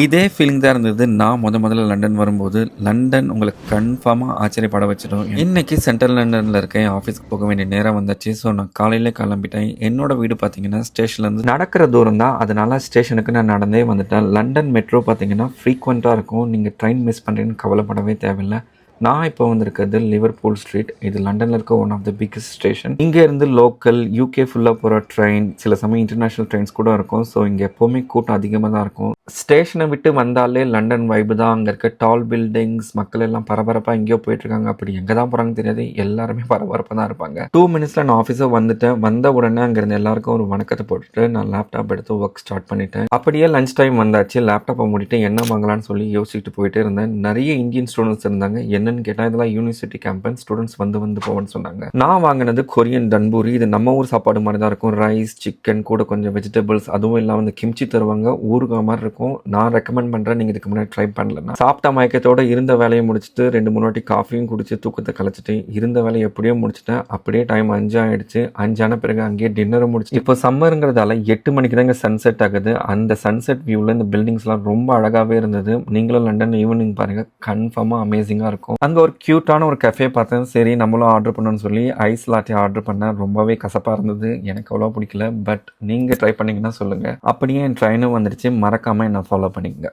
இதே ஃபீலிங் தான் இருந்தது. நான் முதல்ல லண்டன் வரும்போது. லண்டன் உங்களுக்கு கன்ஃபார்மா ஆச்சரியப்பட வச்சுடும். இன்னைக்கு சென்ட்ரல் லண்டன்ல இருக்கேன். ஆஃபீஸ்க்கு போக வேண்டிய நேரம் வந்துச்சு. ஸோ நான் காலையிலே கிளம்பிட்டேன். என்னோட வீடு பார்த்தீங்கன்னா ஸ்டேஷன்லேருந்து நடக்கிற தூரம் தான். அதனால ஸ்டேஷனுக்கு நான் நடந்தே வந்துட்டேன். லண்டன் மெட்ரோ பார்த்தீங்கன்னா ஃப்ரீக்வெண்ட்டாக இருக்கும். நீங்கள் ட்ரெயின் மிஸ் பண்ணுறீங்கன்னு கவலைப்படவே தேவையில்லை. நான் இப்போ வந்திருக்கிறது லிவர்பூல் ஸ்ட்ரீட். இது லண்டனில் இருக்க one of the biggest station. இங்கே இருந்து லோக்கல் யூகே ஃபுல்லாக போகிற ட்ரெயின், சில சமயம் இன்டர்நேஷ்னல் ட்ரெயின்ஸ் கூட இருக்கும். ஸோ இங்கே எப்போவுமே கூட்டம் அதிகமாக தான் இருக்கும். ஸ்டேஷனை விட்டு வந்தாலே லண்டன் வைப்பு தான். அங்கே இருக்க டால் பில்டிங்ஸ், மக்கள் எல்லாம் பரபரப்பாக எங்கேயோ போயிட்டுருக்காங்க. அப்படி எங்கே தான் போகிறாங்கன்னு தெரியாது. எல்லாருமே பரபரப்பாக தான் இருப்பாங்க. 2 மினிட்ஸில் நான் ஆஃபீஸை வந்துட்டேன். வந்த உடனே அங்கேருந்து எல்லாருக்கும் ஒரு வணக்கத்தை போட்டுட்டு நான் லேப்டாப் எடுத்து ஒர்க் ஸ்டார்ட் பண்ணிட்டேன். அப்படியே லஞ்ச் டைம் வந்தாச்சு. லேப்டாப்பை மூடிட்டு என்ன வாங்கலான்னு சொல்லி யோசிச்சுட்டு போயிட்டே இருந்தேன். நிறைய இந்தியன் ஸ்டூடெண்ட்ஸ் இருந்தாங்க. என்னன்னு கேட்டால் இதெல்லாம் யூனிவர்சிட்டி கேம்பஸ், ஸ்டூடெண்ட்ஸ் வந்து போவேன்னு சொன்னாங்க. நான் வாங்கினது கொரியன் தன்பூரி. இது நம்ம ஊர் சாப்பாடு மாதிரி தான் இருக்கும். ரைஸ், சிக்கன் கூட கொஞ்சம் வெஜிடபிள்ஸ், அதுவும் இல்லாமல் இந்த கிம்ச்சி தருவாங்க. ஊறுகாய் மாதிரி இருக்கும். நான் ரெக்கமெண்ட் பண்ணுறேன், நீங்கள் இதுக்கு முன்னாடி ட்ரை பண்ணலன்னா. சாப்பிட்ட மயக்கத்தோட இருந்த வேலையை முடிச்சுட்டு 2-3 வாட்டி காஃபியும் குடிச்சு தூக்கத்தை கலைச்சிட்டு இருந்த வேலையை எப்படியோ முடிச்சுட்டேன். அப்படியே டைம் 5 ஆயிடுச்சு. 5 ஆன பிறகு அங்கேயே டின்னரும் முடிச்சு. இப்போ சம்மருங்கிறதால 8 மணிக்கு தாங்க சன்செட் ஆகுது. அந்த சன்செட் வியூவில் இந்த பில்டிங்ஸ்லாம் ரொம்ப அழகாகவே இருந்தது. நீங்களும் லண்டன் ஈவினிங் பாருங்கள், கன்ஃபார்மாக அமேசிங்காக இருக்கும். அங்கே ஒரு க்யூட்டான ஒரு கஃபே பார்த்தேன். சரி நம்மளும் ஆர்டர் பண்ணணும்னு சொல்லி ஐஸ் லாட்டி ஆர்டர் பண்ணேன். ரொம்பவே கசப்பாக இருந்தது. எனக்கு அவ்வளோ பிடிக்கல. பட் நீங்கள் ட்ரை பண்ணிங்கன்னா சொல்லுங்கள். அப்படியே என் ட்ரெயினும் வந்துடுச்சு. மறக்காமல் என்ன ஃபாலோ பண்ணிக்கங்க.